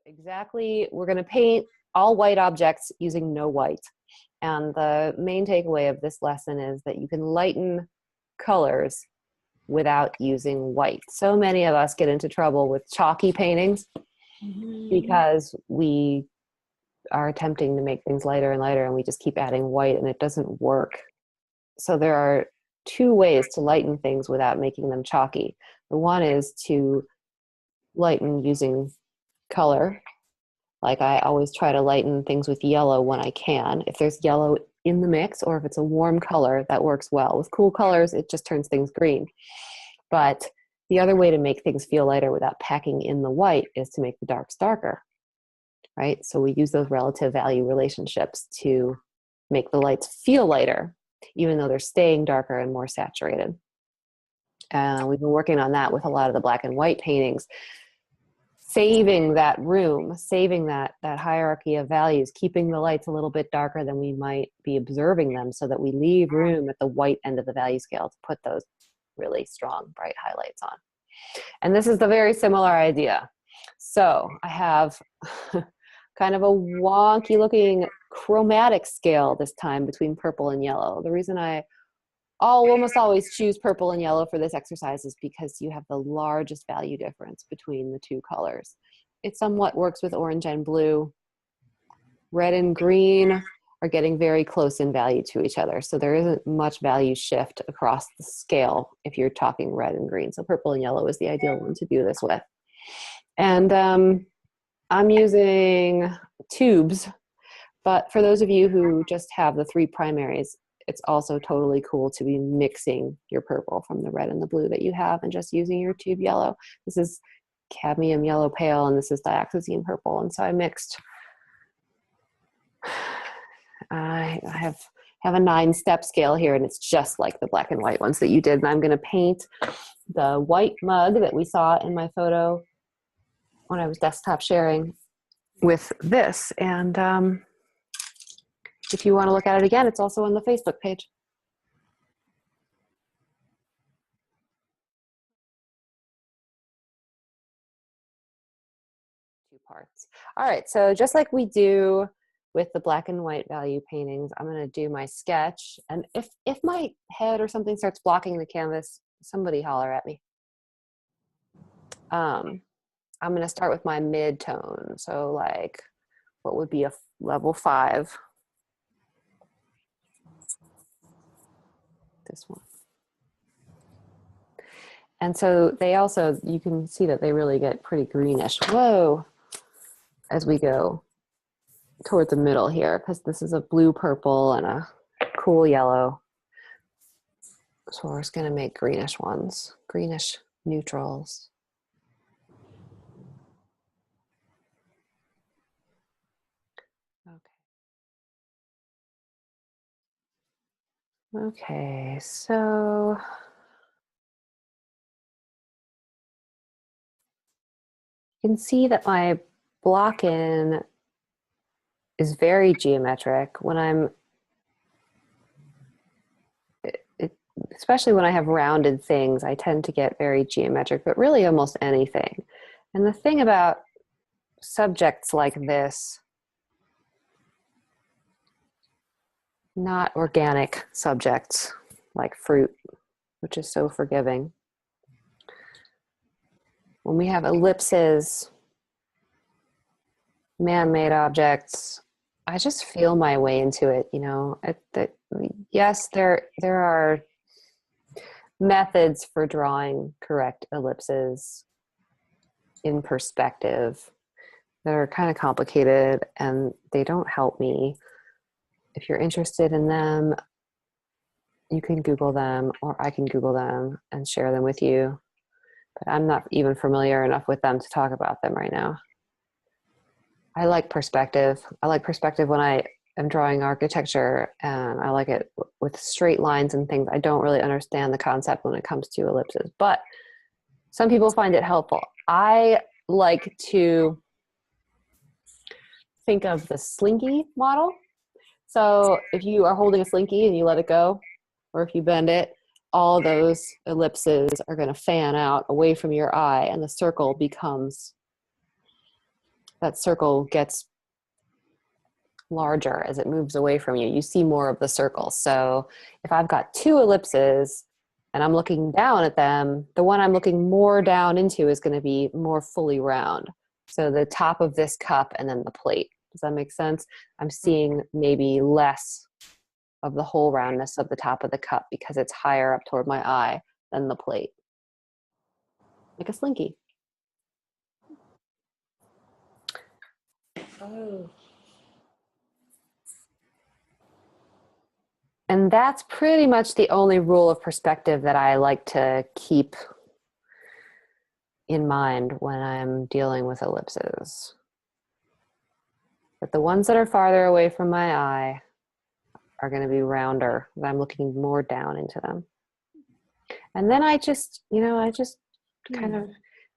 exactly, we're going to paint all white objects using no white. And the main takeaway of this lesson is that you can lighten colors without using white. So many of us get into trouble with chalky paintings because we are attempting to make things lighter and lighter, and we just keep adding white, and it doesn't work. So there are two ways to lighten things without making them chalky. The one is to lighten using color. Like I always try to lighten things with yellow when I can. If there's yellow in the mix, or if it's a warm color, that works well. With cool colors, it just turns things green. But the other way to make things feel lighter without packing in the white is to make the darks darker, right? So we use those relative value relationships to make the lights feel lighter, even though they're staying darker and more saturated. We've been working on that with a lot of the black and white paintings, saving that room, saving that hierarchy of values, keeping the lights a little bit darker than we might be observing them, so that we leave room at the white end of the value scale to put those really strong, bright highlights on. And this is the very similar idea. So I have kind of a wonky looking chromatic scale this time between purple and yellow. The reason I'll almost always choose purple and yellow for this exercise is because you have the largest value difference between the two colors. It somewhat works with orange and blue. Red and green are getting very close in value to each other, so there isn't much value shift across the scale if you're talking red and green. So purple and yellow is the ideal one to do this with. And I'm using tubes, but for those of you who just have the three primaries, it's also totally cool to be mixing your purple from the red and the blue that you have and just using your tube yellow. This is cadmium yellow pale, and this is dioxazine purple. And so I mixed, I have a 9-step scale here, and it's just like the black and white ones that you did. And I'm going to paint the white mug that we saw in my photo when I was desktop sharing with this. And if you want to look at it again, it's also on the Facebook page. Two parts. All right, so just like we do with the black and white value paintings, I'm going to do my sketch. And if my head or something starts blocking the canvas, somebody holler at me. I'm going to start with my mid-tone. So like, what would be a level 5? This one. And so they also, you can see that they really get pretty greenish. Whoa, as we go toward the middle here, because this is a blue purple and a cool yellow. So we're just going to make greenish ones, greenish neutrals. Okay, so you can see that my block in is very geometric. When I'm, especially when I have rounded things, I tend to get very geometric, but really almost anything. And the thing about subjects like this, not organic subjects like fruit, which is so forgiving. When we have ellipses, man-made objects, I just feel my way into it, you know. Yes, there are methods for drawing correct ellipses in perspective that are kind of complicated, and they don't help me. If you're interested in them, you can Google them, or I can Google them and share them with you. But I'm not even familiar enough with them to talk about them right now. I like perspective. I like perspective when I am drawing architecture, and I like it with straight lines and things. I don't really understand the concept when it comes to ellipses, but some people find it helpful. I like to think of the slinky model. So if you are holding a slinky and you let it go, or if you bend it, all those ellipses are going to fan out away from your eye, and the circle becomes that circle gets larger as it moves away from you. You see more of the circle. So if I've got two ellipses and I'm looking down at them, the one I'm looking more down into is going to be more fully round. So the top of this cup and then the plate. Does that make sense? I'm seeing maybe less of the whole roundness of the top of the cup because it's higher up toward my eye than the plate. Like a slinky. Oh. And that's pretty much the only rule of perspective that I like to keep in mind when I'm dealing with ellipses. But the ones that are farther away from my eye are going to be rounder, that I'm looking more down into them. And then I just kind of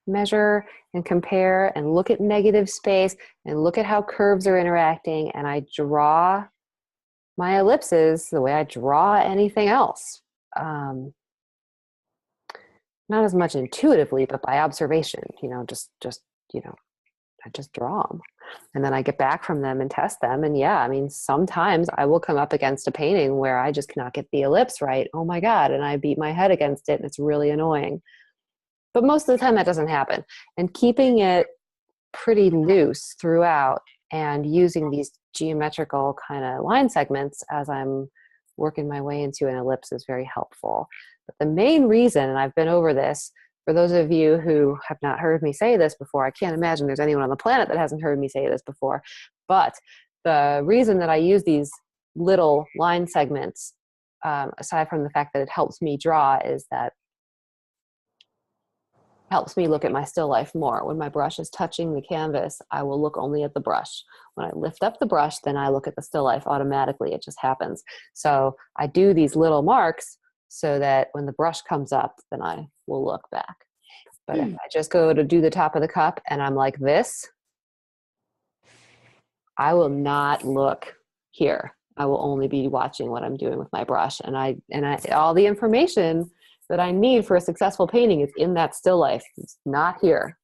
measure and compare and look at negative space and look at how curves are interacting, and I draw my ellipses the way I draw anything else. Not as much intuitively, but by observation, I just draw them. And then I get back from them and test them. And yeah, I mean, sometimes I will come up against a painting where I just cannot get the ellipse right. Oh my God. And I beat my head against it and it's really annoying. But most of the time that doesn't happen. And keeping it pretty loose throughout and using these geometrical kind of line segments as I'm working my way into an ellipse is very helpful. But the main reason, and I've been over this, for those of you who have not heard me say this before, I can't imagine there's anyone on the planet that hasn't heard me say this before, but the reason that I use these little line segments, aside from the fact that it helps me draw, is that helps me look at my still life more. When my brush is touching the canvas, I will look only at the brush. When I lift up the brush, then I look at the still life automatically. It just happens. So I do these little marks so that when the brush comes up, then I will look back. But if I just go to do the top of the cup and I'm like this, I will not look here. I will only be watching what I'm doing with my brush. And I all the information that I need for a successful painting is in that still life. It's not here.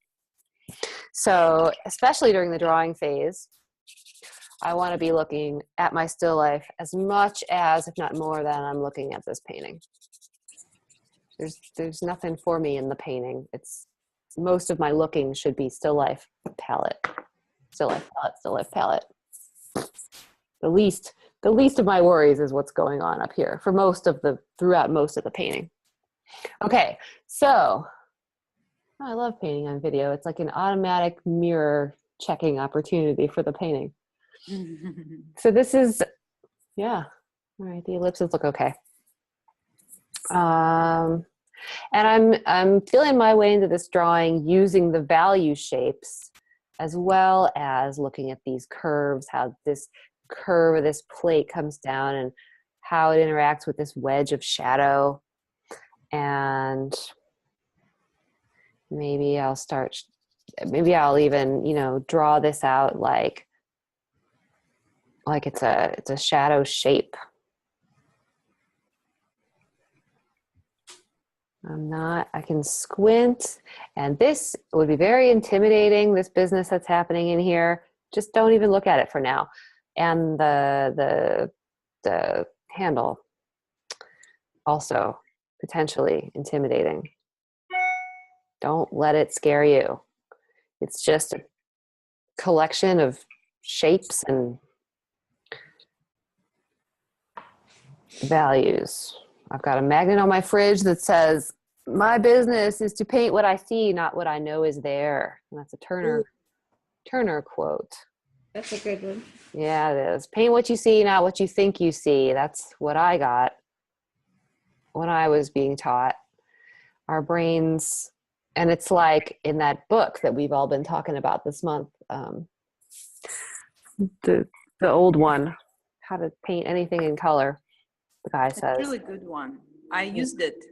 So especially during the drawing phase, I want to be looking at my still life as much as, if not more than, I'm looking at this painting. There's nothing for me in the painting. It's most of my looking should be still life palette, still life palette, still life palette. The least of my worries is what's going on up here for throughout most of the painting. Okay, so I love painting on video. It's like an automatic mirror checking opportunity for the painting. So this is, yeah, all right, the ellipses look okay. And I'm feeling my way into this drawing using the value shapes as well as looking at these curves, how this curve of this plate comes down and how it interacts with this wedge of shadow. And maybe I'll even, draw this out like it's a shadow shape. I can squint, and this would be very intimidating, this business that's happening in here. Just don't even look at it for now. And the handle, also potentially intimidating. Don't let it scare you. It's just a collection of shapes and values. I've got a magnet on my fridge that says, "My business is to paint what I see, not what I know is there." And that's a Turner quote. That's a good one. Yeah, it is. Paint what you see, not what you think you see. That's what I got when I was being taught. Our brains, and it's like in that book that we've all been talking about this month, the old one, How to Paint Anything in Color. The guy says, it's a really good one. I used it,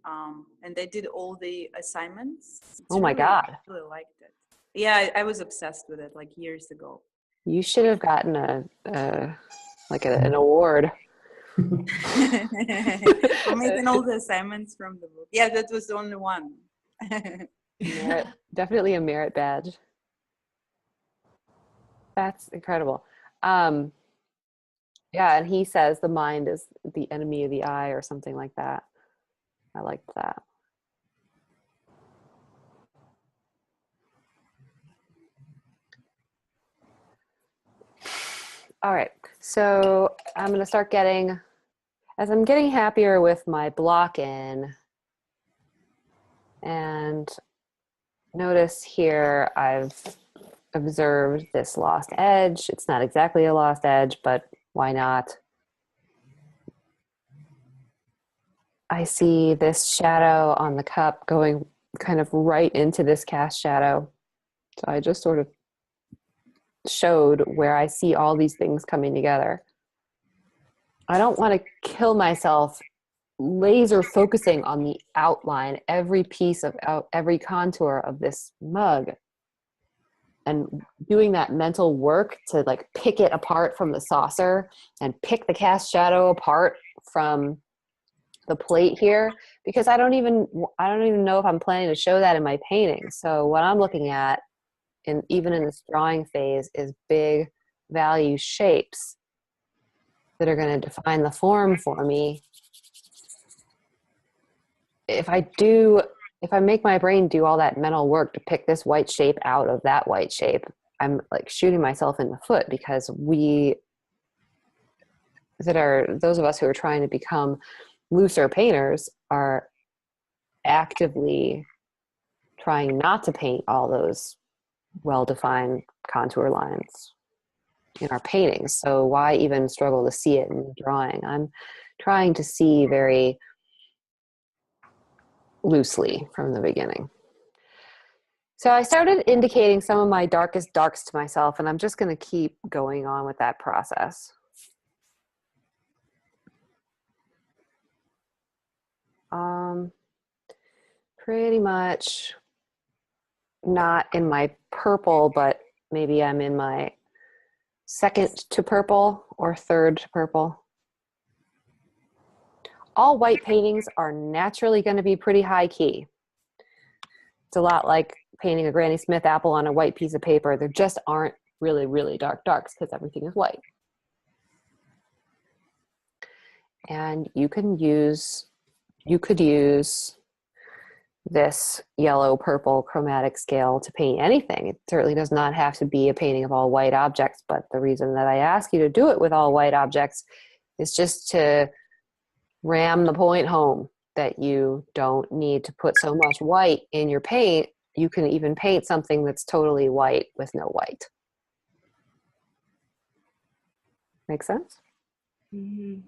and I did all the assignments. Oh my God. I really liked it. Yeah, I was obsessed with it like years ago. You should have gotten an award. For making all the assignments from the book. Yeah, that was the only one. Definitely a merit badge. That's incredible. Um, yeah, and he says the mind is the enemy of the eye or something like that. I liked that. All right, so I'm going to start getting, as I'm getting happier with my block in, and notice here I've observed this lost edge. It's not exactly a lost edge, but why not? I see this shadow on the cup going kind of right into this cast shadow. So I just sort of showed where I see all these things coming together. I don't want to kill myself laser focusing on the outline, every piece of every contour of this mug, and doing that mental work to like pick it apart from the saucer and pick the cast shadow apart from the plate here, because I don't even know if I'm planning to show that in my painting. So what I'm looking at, even in this drawing phase, is big value shapes that are going to define the form for me. If I make my brain do all that mental work to pick this white shape out of that white shape, I'm like shooting myself in the foot, because those of us who are trying to become looser painters are actively trying not to paint all those well-defined contour lines in our paintings. So why even struggle to see it in the drawing? I'm trying to see very loosely from the beginning. So I started indicating some of my darkest darks to myself, and I'm just going to keep going on with that process. Pretty much not in my purple, but maybe I'm in my second to purple or third to purple. All white paintings are naturally going to be pretty high key. It's a lot like painting a Granny Smith apple on a white piece of paper. There just aren't really, really dark darks because everything is white. And you could use this yellow purple chromatic scale to paint anything. It certainly does not have to be a painting of all white objects, but the reason that I ask you to do it with all white objects is just to ram the point home that you don't need to put so much white in your paint. You can even paint something that's totally white with no white. Make sense? Mm-hmm.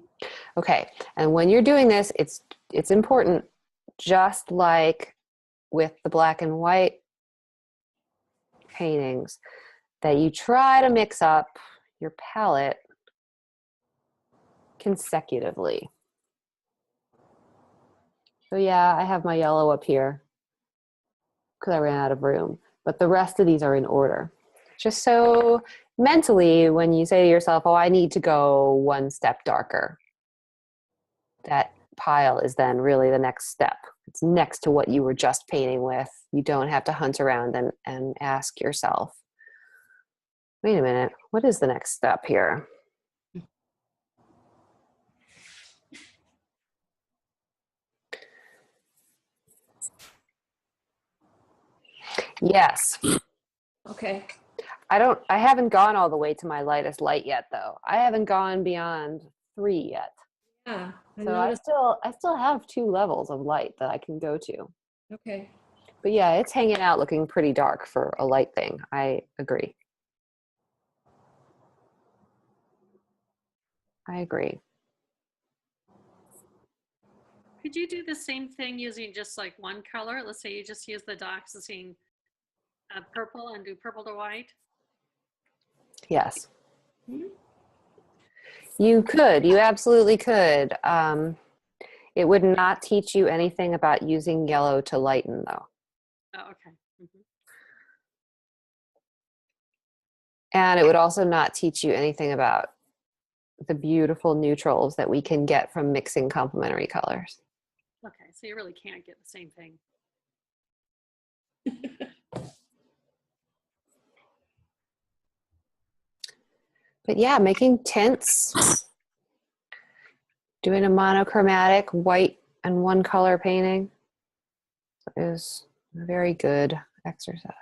Okay, and when you're doing this, it's important, just like with the black and white paintings, that you try to mix up your palette consecutively. So yeah, I have my yellow up here because I ran out of room, but the rest of these are in order. Just so mentally, when you say to yourself, oh, I need to go one step darker, that pile is then really the next step. It's next to what you were just painting with. You don't have to hunt around and ask yourself, wait a minute, what is the next step here? Yes. Okay. I haven't gone all the way to my lightest light yet, though. I haven't gone beyond 3 yet. Yeah. So I still have 2 levels of light that I can go to. Okay. But yeah, it's hanging out looking pretty dark for a light thing. I agree. I agree. Could you do the same thing using just like one color? Let's say you just use the doxazine purple and do purple to white. Yes. Mm-hmm. You absolutely could. It would not teach you anything about using yellow to lighten, though. Oh, okay. Mm-hmm. And it would also not teach you anything about the beautiful neutrals that we can get from mixing complementary colors. Okay, so you really can't get the same thing. But yeah, making tints, doing a monochromatic white and one color painting is a very good exercise.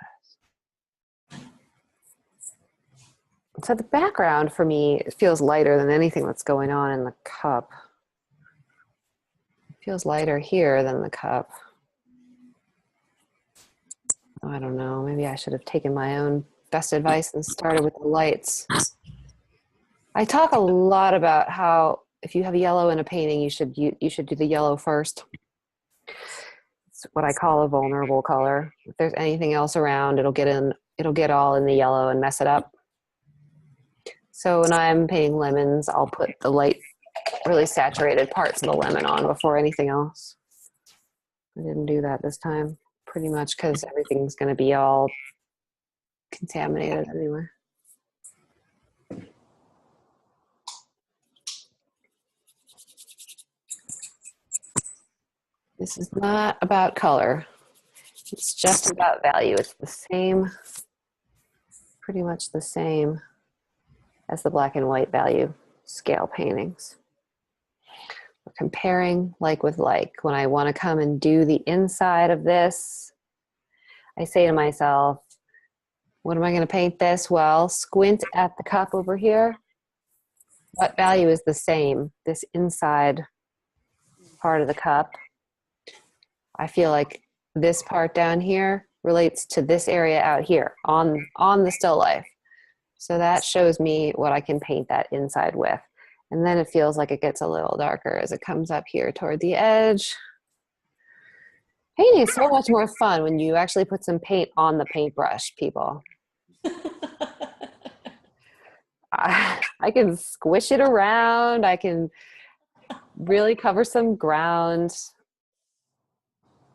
So the background for me feels lighter than anything that's going on in the cup. It feels lighter here than the cup. I don't know, maybe I should have taken my own best advice and started with the lights. I talk a lot about how if you have yellow in a painting, you should do the yellow first. It's what I call a vulnerable color. If there's anything else around, it'll get all in the yellow and mess it up. So when I'm painting lemons, I'll put the light, really saturated parts of the lemon on before anything else. I didn't do that this time, pretty much because everything's going to be all contaminated anyway. This is not about color. It's just about value. It's the same, pretty much the same as the black and white value scale paintings. We're comparing like with like. When I want to come and do the inside of this, I say to myself, what am I going to paint this? Well, squint at the cup over here. What value is the same? This inside part of the cup. I feel like this part down here relates to this area out here on the still life. So that shows me what I can paint that inside with. And then it feels like it gets a little darker as it comes up here toward the edge. Painting is so much more fun when you actually put some paint on the paintbrush, people. I can squish it around. I can really cover some ground.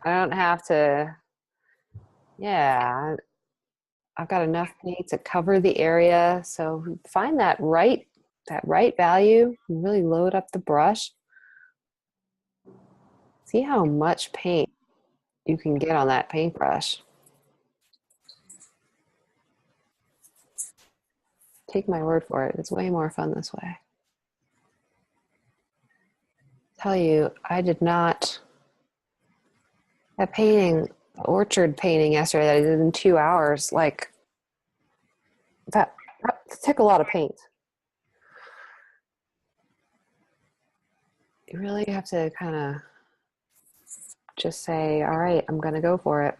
I don't have to, yeah, I've got enough paint to cover the area. So find that right value, really load up the brush. See how much paint you can get on that paintbrush. Take my word for it. It's way more fun this way. Tell you, I did not, that painting, the orchard painting yesterday that I did in 2 hours, like that took a lot of paint. You really have to kind of just say, all right, I'm going to go for it.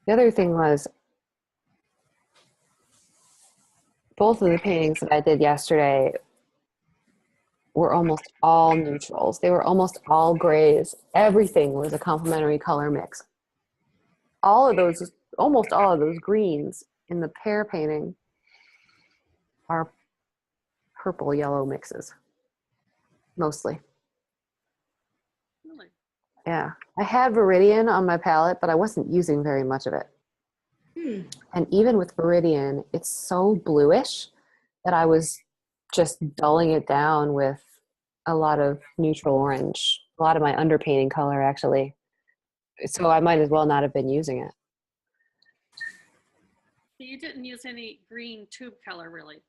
The other thing was, both of the paintings that I did yesterday were almost all neutrals. They were almost all grays. Everything was a complementary color mix. Almost all of those greens in the pear painting are purple yellow mixes, mostly. Really? Yeah, I had Viridian on my palette, but I wasn't using very much of it. And even with Viridian, it's so bluish that I was just dulling it down with a lot of neutral orange, a lot of my underpainting color actually. So I might as well not have been using it. You didn't use any green tube color, really.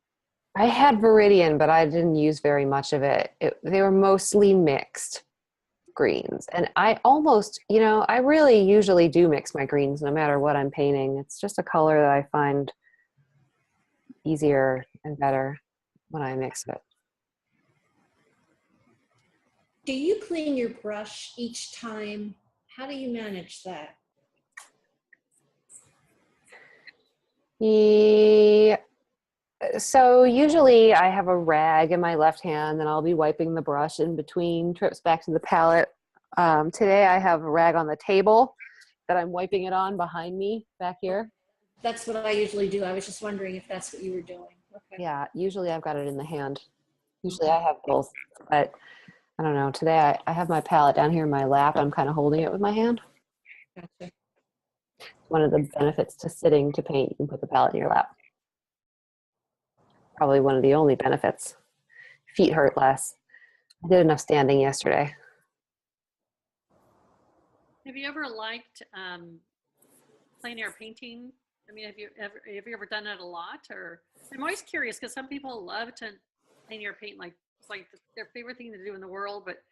I had Viridian, but I didn't use very much of it. They were mostly mixed greens. And I almost, I really usually do mix my greens no matter what I'm painting. It's just a color that I find easier and better when I mix it. Do you clean your brush each time? How do you manage that? Yeah. So usually I have a rag in my left hand and I'll be wiping the brush in between trips back to the palette. Today I have a rag on the table that I'm wiping it on behind me back here. That's what I usually do. I was just wondering if that's what you were doing. Okay. Yeah, usually I've got it in the hand. Usually I have both, but I don't know. Today I have my palette down here in my lap. I'm kind of holding it with my hand. Gotcha. One of the benefits to sitting to paint, you can put the palette in your lap. Probably one of the only benefits. Feet hurt less. I did enough standing yesterday. Have you ever liked plein air painting I mean, have you ever done it a lot? Or I'm always curious because some people love to plein air paint, like it's like their favorite thing to do in the world. But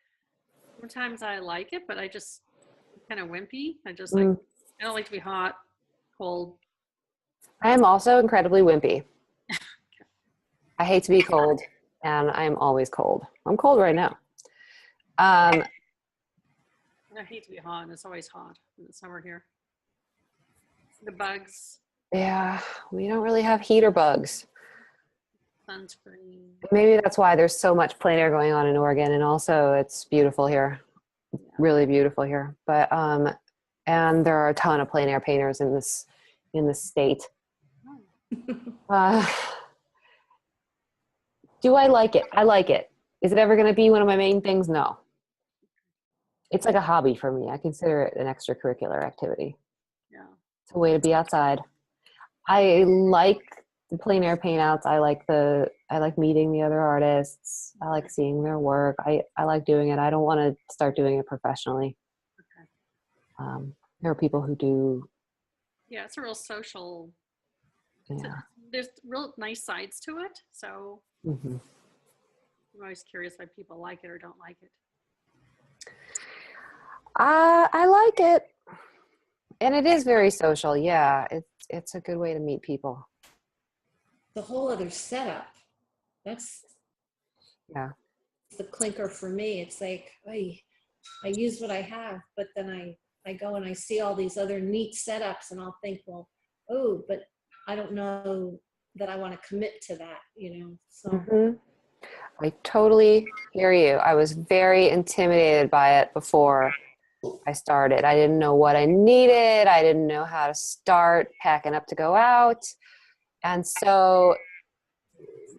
sometimes I like it, but I just kind of wimpy. I just like I don't like to be hot, cold. I am also incredibly wimpy. I hate to be cold, and I'm always cold. I'm cold right now. I hate to be hot, and it's always hot in the summer here. The bugs, Yeah, we don't really have heater bugs. sunscreen. Maybe that's why there's so much plein air going on in Oregon, and also it's beautiful here, really beautiful here. But and there are a ton of plein air painters in this state. Do I like it? I like it. Is it ever going to be one of my main things? No. It's like a hobby for me. I consider it an extracurricular activity. Yeah. It's a way to be outside. I like the plein air paint outs. I like meeting the other artists. I like seeing their work. I like doing it. I don't want to start doing it professionally. Okay. There are people who do. Yeah, it's a real social. Yeah. There's real nice sides to it. So Mm-hmm. I'm always curious why people like it or don't like it. I like it, and it is very social. Yeah, it's a good way to meet people. The whole other setup. That's Yeah. the clinker for me. It's like, I use what I have, but then I go and I see all these other neat setups and I'll think, well, oh, but I don't know that I want to commit to that, so. Mm-hmm. I totally hear you. I was very intimidated by it before I started. I didn't know what I needed. I didn't know how to start packing up to go out. And so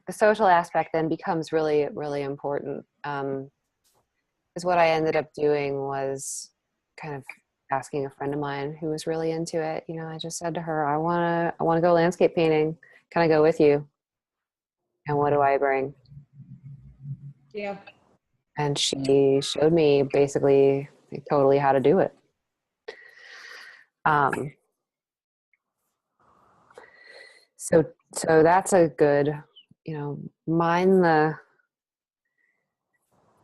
the social aspect then becomes really, really important. Because what I ended up doing was kind of asking a friend of mine who was really into it. I just said to her, I want to go landscape painting. Can I go with you? And what do I bring? Yeah. And she showed me basically totally how to do it. So that's a good, mine the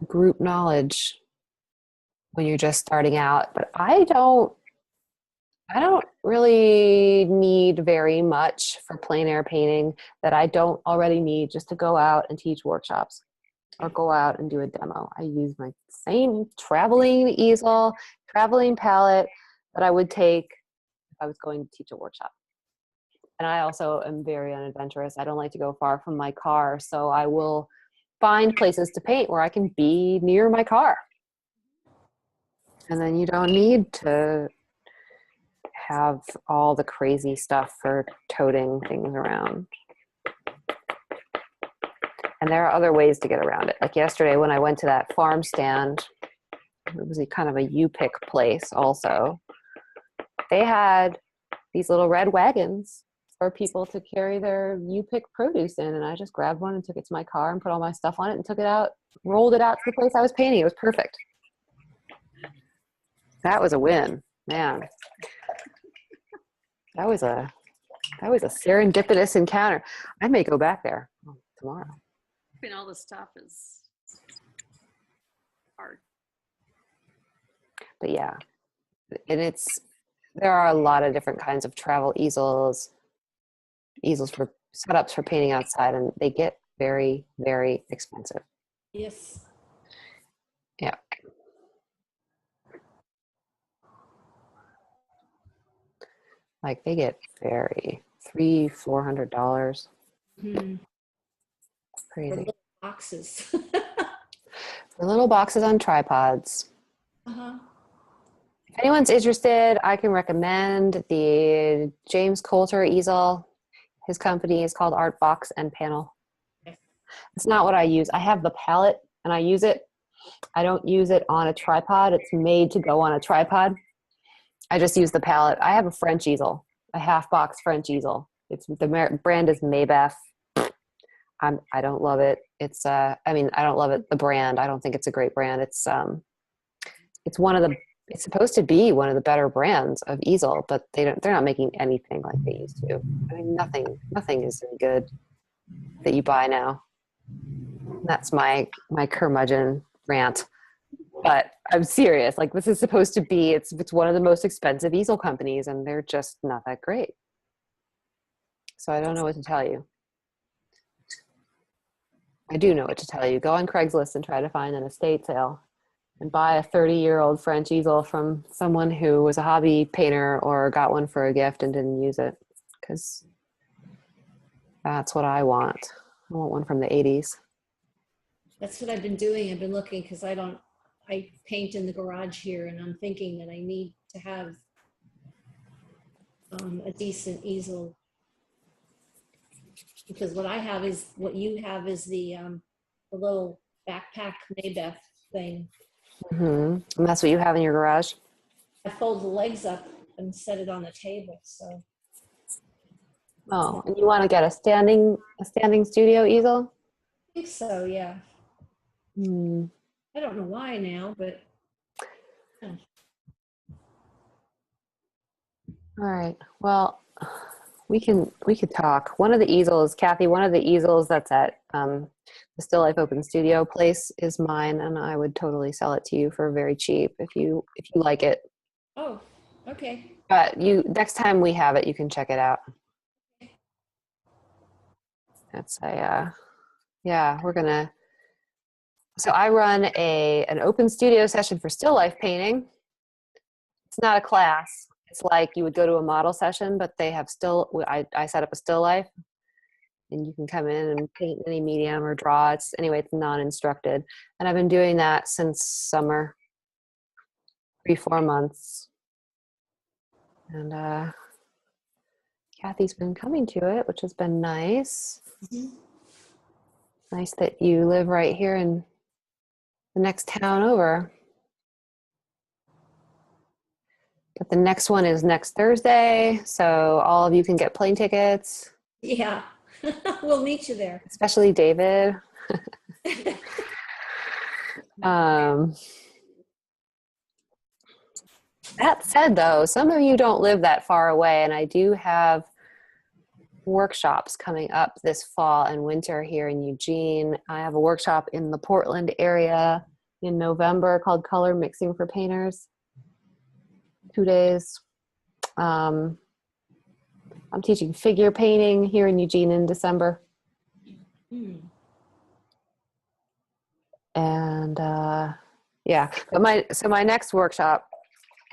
group knowledge when you're just starting out. But I don't really need very much for plein air painting that I don't already need just to go out and teach workshops or go out and do a demo. I use my same traveling easel, traveling palette that I would take if I was going to teach a workshop. And I also am very unadventurous. I don't like to go far from my car, so I will find places to paint where I can be near my car. And then you don't need to have all the crazy stuff for toting things around. And there are other ways to get around it. Like yesterday when I went to that farm stand, it was kind of a U-pick place also. They had these little red wagons for people to carry their U-pick produce in. And I just grabbed one and took it to my car and put all my stuff on it and took it out, rolled it out to the place I was painting. It was perfect. That was a win, man. That was a serendipitous encounter. I may go back there tomorrow. All this stuff is hard. But yeah, and there are a lot of different kinds of travel easels for setups for painting outside, and they get very, very expensive. Yes. Yeah. Like they get $300-$400. Mm-hmm. Crazy. Or little boxes. The little boxes on tripods. Uh-huh. If anyone's interested, I can recommend the James Coulter easel. His company is called Art Box and Panel. Okay. It's not what I use. I have the palette and I use it. I don't use it on a tripod. It's made to go on a tripod. I just use the palette. I have a French easel, a half box French easel. The brand is Maybeth. I don't love it. I don't love it. The brand. I don't think it's a great brand. It's one of the it's supposed to be one of the better brands of easel, but they're not making anything like they used to. I mean, nothing is any good that you buy now. That's my curmudgeon rant. But I'm serious. Like, this is supposed to be, it's one of the most expensive easel companies, and they're just not that great. So I don't know what to tell you. I do know what to tell you. Go on Craigslist and try to find an estate sale and buy a 30-year-old French easel from someone who was a hobby painter or got one for a gift and didn't use it, because that's what I want. I want one from the 80s. That's what I've been doing. I've been looking because I paint in the garage here, and I'm thinking that I need to have a decent easel, because what I have is what you have is the little backpack Maybeth thing. And that's what you have in your garage? I fold the legs up and set it on the table. So. Oh, and you want to get a standing studio easel? I think so, yeah. I don't know why now, but. All right. Well, we could talk. One of the easels, Kathy, one of the easels that's at the Still Life Open Studio place is mine, and I would totally sell it to you for very cheap if you like it. Oh, okay. But next time we have it, you can check it out. That's we're gonna. So I run an open studio session for still life painting. It's not a class. It's like you would go to a model session, but they have I set up a still life, and you can come in and paint any medium or draw. It's non-instructed. And I've been doing that since summer, 3-4 months. And Kathy's been coming to it, which has been nice. Mm-hmm. Nice that you live right here in the next town over. But the next one is next Thursday, so all of you can get plane tickets. Yeah, we'll meet you there. Especially David. That said, though, some of you don't live that far away, and I do have workshops coming up this fall and winter here in Eugene. I have a workshop in the Portland area in November called Color Mixing for Painters. 2 days. I'm teaching figure painting here in Eugene in December. And but my next workshop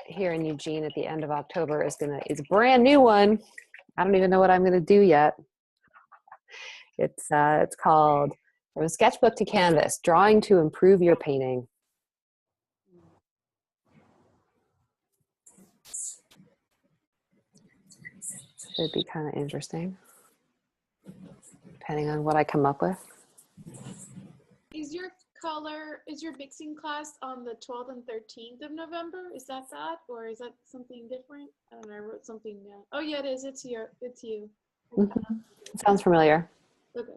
here in Eugene at the end of October is a brand new one. I don't even know what I'm gonna do yet. It's called From Sketchbook to Canvas: Drawing to Improve Your Painting. Should be kind of interesting, depending on what I come up with. Is your mixing class on the 12th and 13th of November? Is that, or is that something different? I don't know, I wrote something down. Oh yeah, it is, it's you. Mm-hmm. It sounds familiar. Okay.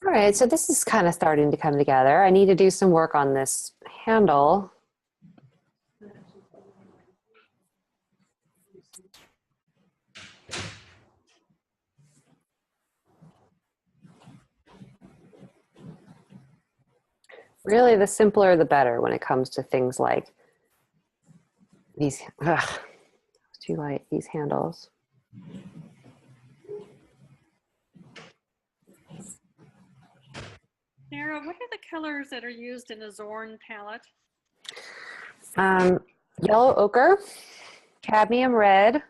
All right, so this is kind of starting to come together. I need to do some work on this handle. Really, the simpler the better when it comes to things like these. It's too light, these handles. Sarah, what are the colors that are used in a Zorn palette? Yellow ochre, cadmium red,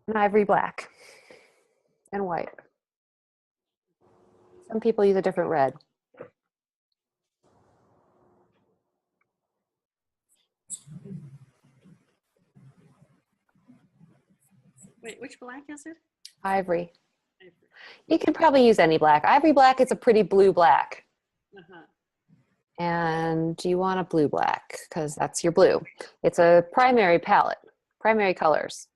and ivory black, and white. Some people use a different red. Wait, which black is it? Ivory. You can probably use any black. Ivory black is a pretty blue black. Uh-huh. And you want a blue black because that's your blue. It's a primary palette. primary colors,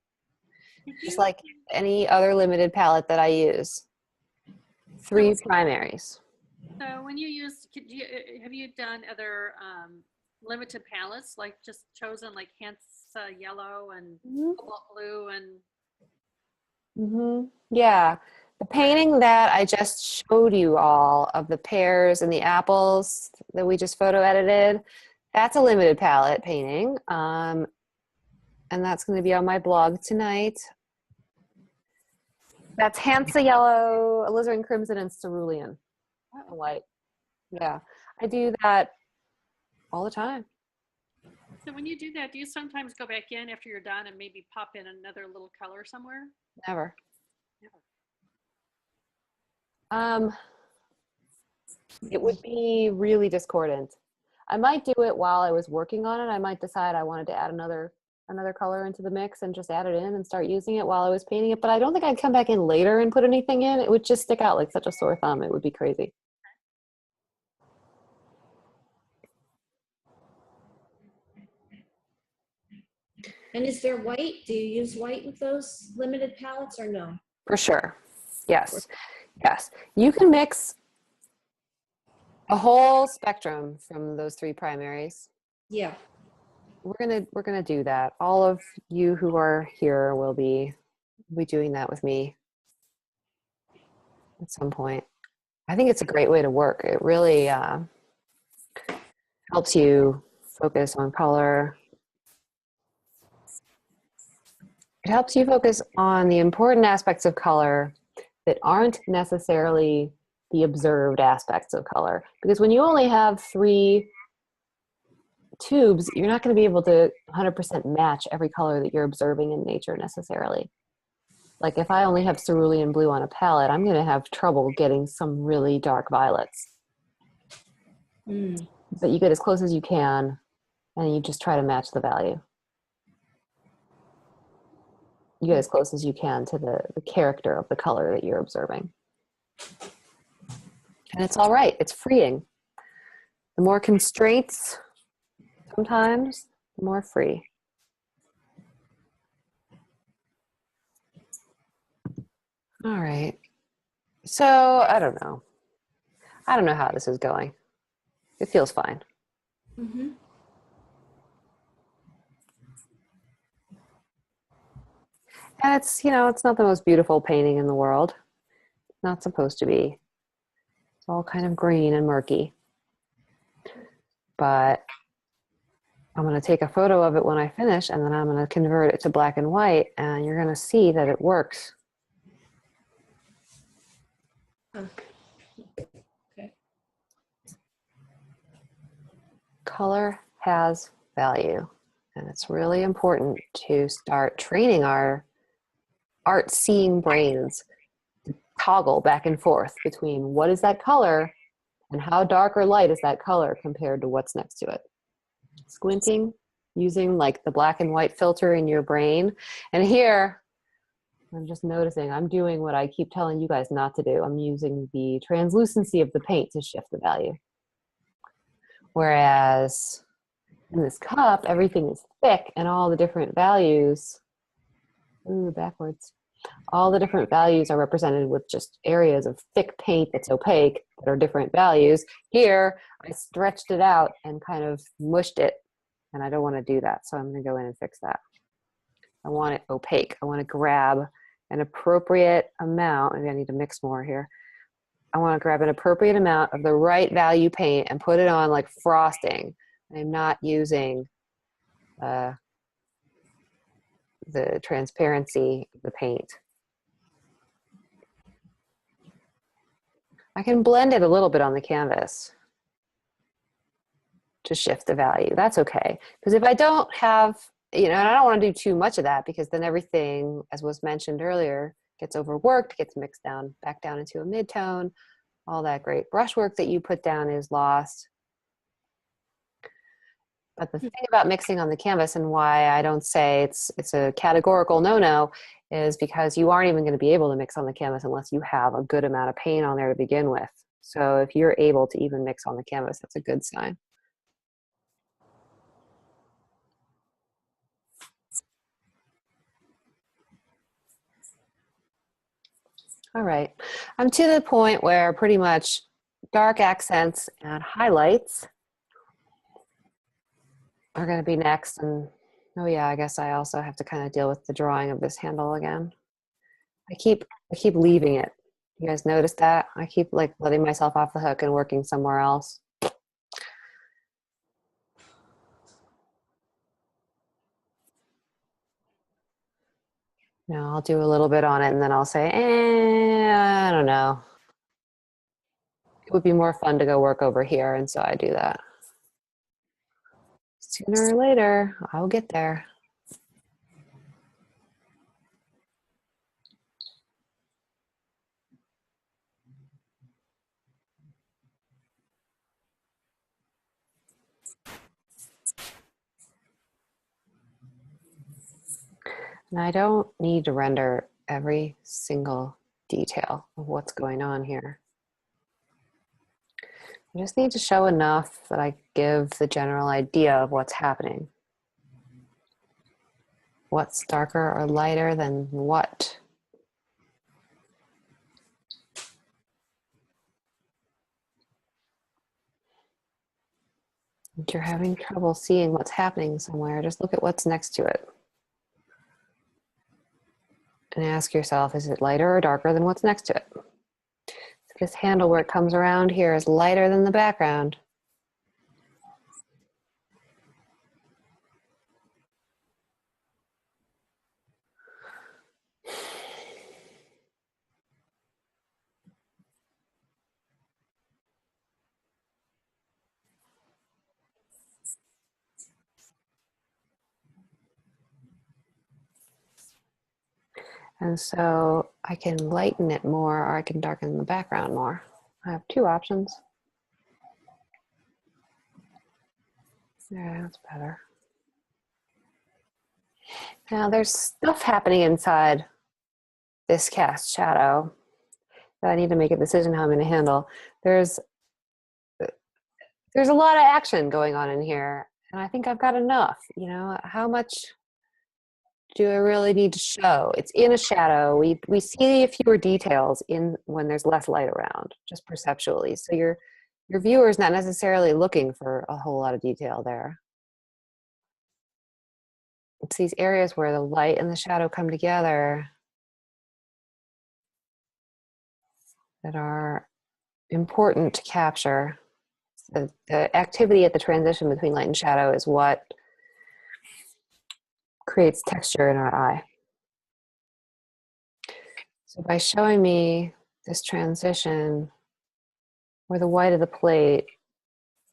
Did just you- like any other limited palette that I use. 3 primaries. So when you use, have you done other limited palettes, like just chosen like Hansa yellow and cobalt blue and Yeah. The painting that I just showed you all of the pears and the apples that we just photo edited, that's a limited palette painting. And that's going to be on my blog tonight. That's Hansa yellow, alizarin crimson, and cerulean white. Yeah. I do that all the time. so when you do that, do you sometimes go back in after you're done and maybe pop in another little color somewhere? Never. It would be really discordant. I might do it while I was working on it. I might decide I wanted to add another color into the mix and just add it in and start using it while I was painting it. But I don't think I'd come back in later and put anything in. It would just stick out like such a sore thumb. It would be crazy. And is there white? Do you use white with those limited palettes or no? For sure. Yes. Yes. You can mix a whole spectrum from those 3 primaries. Yeah. We're gonna do that. All of you who are here will be doing that with me at some point. I think it's a great way to work. It really helps you focus on color. It helps you focus on the important aspects of color that aren't necessarily the observed aspects of color. Because when you only have 3 tubes, you're not going to be able to 100% match every color that you're observing in nature necessarily. Like if I only have cerulean blue on a palette, I'm going to have trouble getting some really dark violets. But you get as close as you can, and you just try to match the value. You get as close as you can to the character of the color that you're observing. And it's all right. It's freeing. The more constraints, sometimes, the more free. All right. So I don't know. I don't know how this is going. It feels fine. Mm-hmm. And it's, it's not the most beautiful painting in the world. It's not supposed to be. It's all kind of green and murky. But I'm going to take a photo of it when I finish, and then I'm going to convert it to black and white, and you're going to see that it works. Okay. Color has value, and it's really important to start training our art-seeing brains to toggle back and forth between what is that color and how dark or light is that color compared to what's next to it. Squinting, using like the black and white filter in your brain. And here, I'm just noticing I'm doing what I keep telling you guys not to do. I'm using the translucency of the paint to shift the value. Whereas in this cup, everything is thick and all the different values, all the different values are represented with just areas of thick paint that's opaque that are different values. Here, I stretched it out and kind of mushed it, and I don't want to do that, so I'm going to go in and fix that. I want it opaque. I want to grab an appropriate amount. Maybe I need to mix more here. I want to grab an appropriate amount of the right value paint and put it on like frosting. I'm not using the transparency of the paint. I can blend it a little bit on the canvas to shift the value. That's okay. Because if I don't have, and I don't want to do too much of that, because then everything, as was mentioned earlier, gets overworked, gets mixed back down into a mid-tone. All that great brushwork that you put down is lost. But the thing about mixing on the canvas, and why I don't say it's a categorical no-no, is because you aren't even going to be able to mix on the canvas unless you have a good amount of paint on there to begin with. So if you're able to even mix on the canvas, that's a good sign. All right. I'm to the point where pretty much dark accents and highlights are going to be next. And oh yeah, I guess I also have to kind of deal with the drawing of this handle again. I keep leaving it. You guys notice that? I keep like letting myself off the hook and working somewhere else. You know, I'll do a little bit on it and then I'll say, I don't know. It would be more fun to go work over here, and so I do that. Sooner or later, I'll get there. And I don't need to render every single detail of what's going on here. I just need to show enough that I give the general idea of what's happening. What's darker or lighter than what? If you're having trouble seeing what's happening somewhere, just look at what's next to it. And ask yourself, is it lighter or darker than what's next to it? This handle where it comes around here is lighter than the background. And so I can lighten it more or I can darken the background more. I have two options. Yeah, that's better. Now there's stuff happening inside this cast shadow that I need to make a decision how I'm going to handle. There's a lot of action going on in here, and I think I've got enough. You know, how much do I really need to show? It's in a shadow. We see fewer details in when there's less light around, just perceptually. So your viewer is not necessarily looking for a whole lot of detail there. It's these areas where the light and the shadow come together that are important to capture. The activity at the transition between light and shadow is what creates texture in our eye. So by showing me this transition where the white of the plate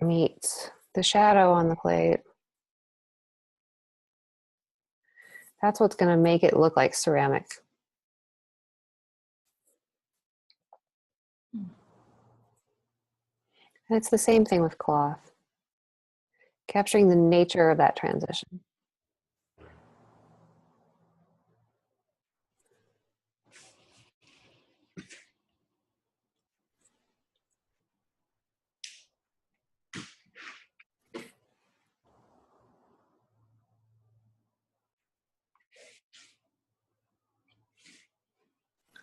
meets the shadow on the plate, that's what's going to make it look like ceramic. And it's the same thing with cloth, capturing the nature of that transition.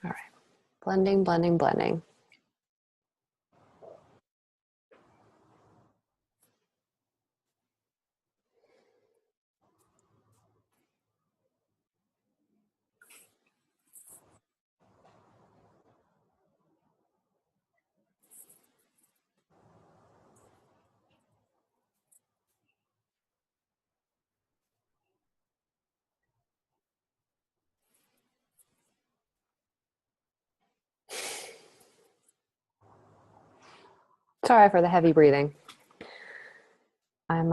All right, blending, blending, blending. Sorry for the heavy breathing. I'm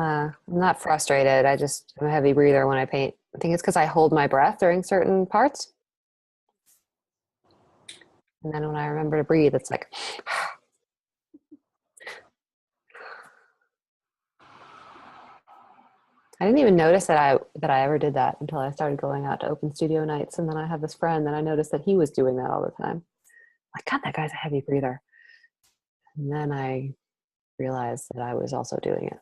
not frustrated. I'm a heavy breather when I paint. I think it's because I hold my breath during certain parts. And then when I remember to breathe, it's like, I didn't even notice that I ever did that until I started going out to open studio nights. And then I have this friend that I noticed that he was doing that all the time. Like, God, that guy's a heavy breather. And then I realized that I was also doing it.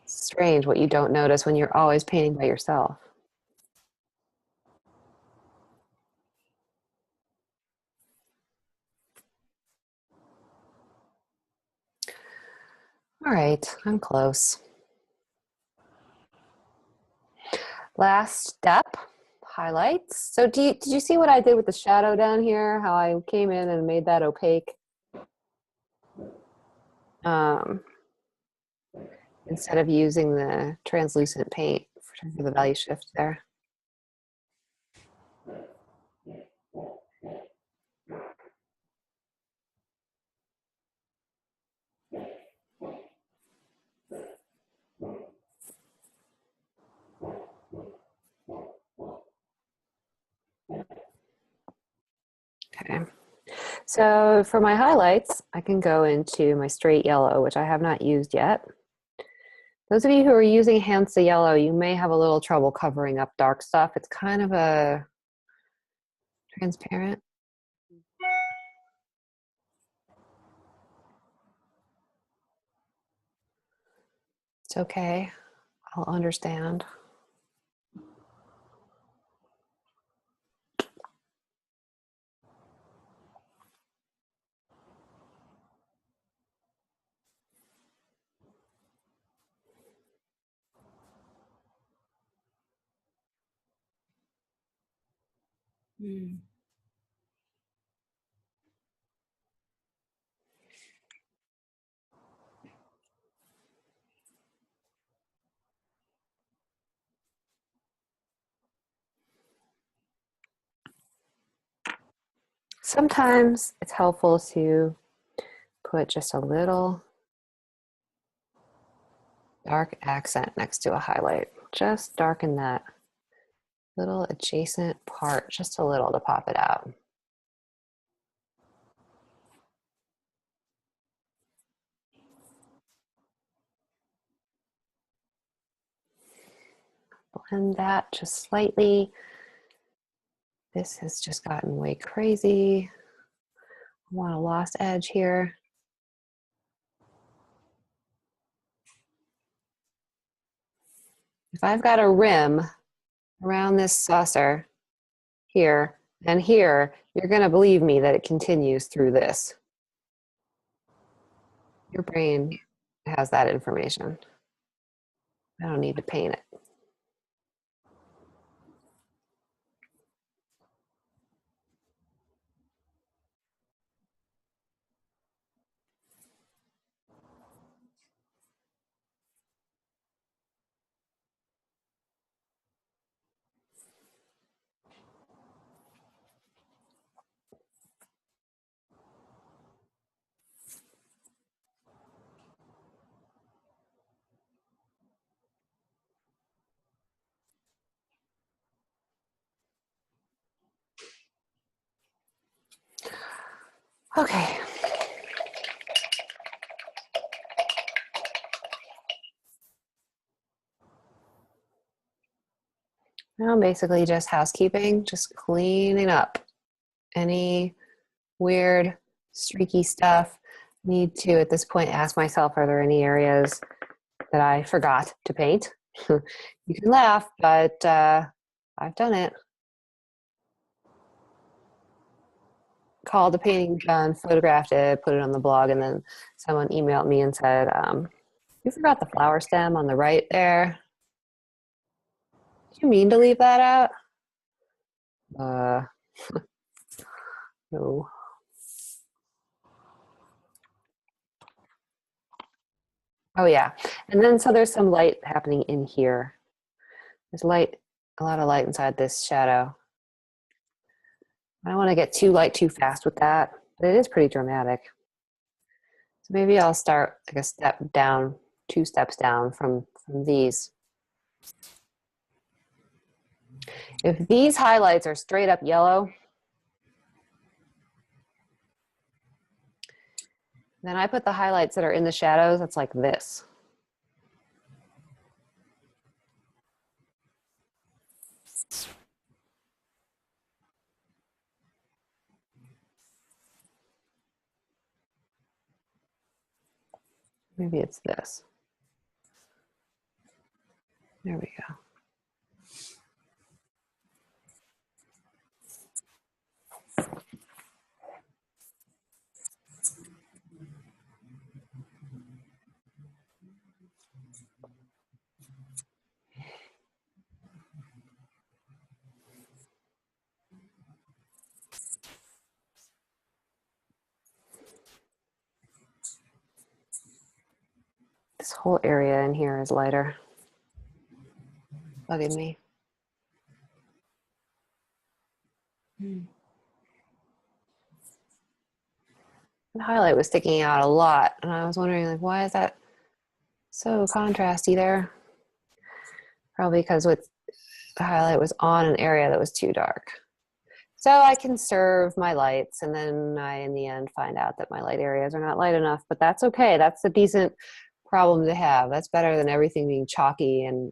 It's strange what you don't notice when you're always painting by yourself. All right, I'm close. Last step, highlights. So did you see what I did with the shadow down here? How I came in and made that opaque? Instead of using the translucent paint for the value shift there. Okay, so for my highlights, I can go into my straight yellow, which I have not used yet. Those of you who are using Hansa yellow, you may have a little trouble covering up dark stuff. It's kind of a transparent. It's okay, I'll understand. Sometimes it's helpful to put just a little dark accent next to a highlight. Just darken that little adjacent part just a little to pop it out. Blend that just slightly. This has just gotten way crazy. I want a lost edge here. If I've got a rim around this saucer here and here, you're going to believe me that it continues through this. Your brain has that information. I don't need to paint it. Okay. Now basically just housekeeping, just cleaning up any weird streaky stuff. Need to at this point ask myself, are there any areas that I forgot to paint? You can laugh, but I've done it. Called the painting done, photographed it, put it on the blog, and then someone emailed me and said, you forgot the flower stem on the right there. Did you mean to leave that out? No. Oh yeah, and then so there's some light happening in here. There's light, a lot of light inside this shadow. I don't want to get too light too fast with that, but it is pretty dramatic. So maybe I'll start like a step down, 2 steps down from these. If these highlights are straight up yellow, then I put the highlights that are in the shadows, that's like this. Maybe it's this. There we go. This whole area in here is lighter. Bugging me. The highlight was sticking out a lot, and I was wondering, like, why is that so contrasty there? Probably because the highlight was on an area that was too dark. So I conserve my lights, and then I, in the end, find out that my light areas are not light enough, but that's okay. That's a decent problem to have. That's better than everything being chalky and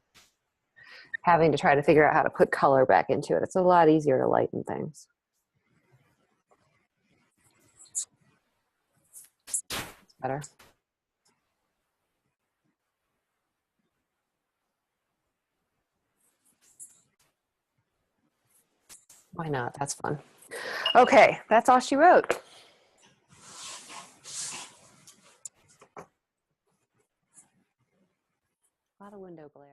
having to try to figure out how to put color back into it. It's a lot easier to lighten things. It's better. Why not? That's fun. Okay, that's all she wrote. A lot of window glare.